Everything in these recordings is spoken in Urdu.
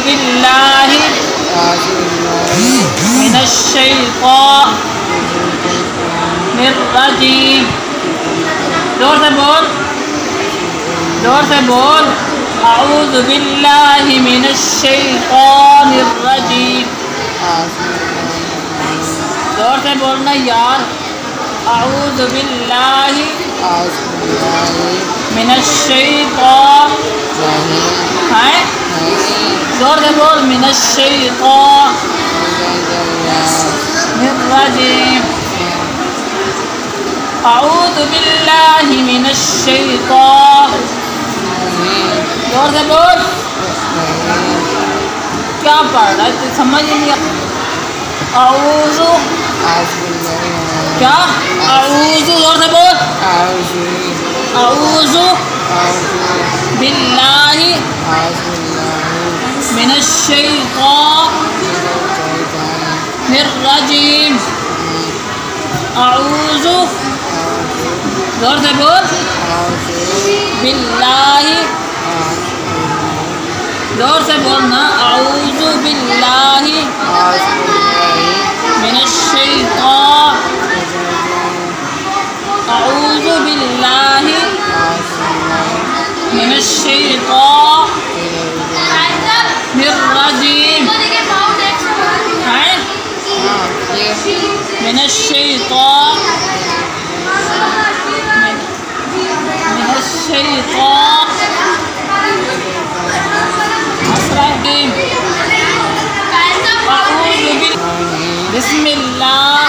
باللہ من الشیطان الرجیم. زور سے بول، زور سے بول. اعوذ باللہ من الشیطان الرجیم. زور سے بولنا یار. اعوذ باللہ من الشیطان. ہے زور سے بول. من الشیطان الرجیم. اعوذ باللہ من الشیطان. زور سے بول. کیا پڑھ رہا ہے تو سمجھ نہیں. اعوذ کیا؟ اعوذ. زور سے بول. اعوذ باللہ من الشیطان الرجیم. اعوذ. زور سے بول. باللہ. زور سے بولنا. اعوذ باللہ من الشیطان. اعوذ باللہ من الشیطان الرجیم. من الشیطان من الشیطان الرجیم. بسم اللہ.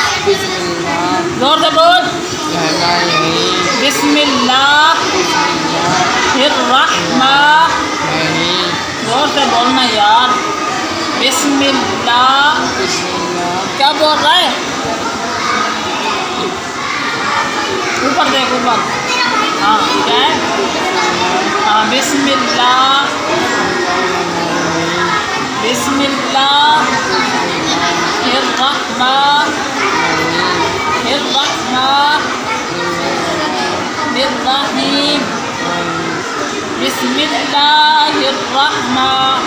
زور سے بول. بسم اللہ الرحمن. زور سے بولنا یار. بسم اللہ. کیا بول رہا ہے؟ اوپر دیکھ اوپر. ہاں کیا ہے؟ ہاں بسم اللہ. بسم اللہ الرحمن الرحمن الرحیم. بسم اللہ الرحمن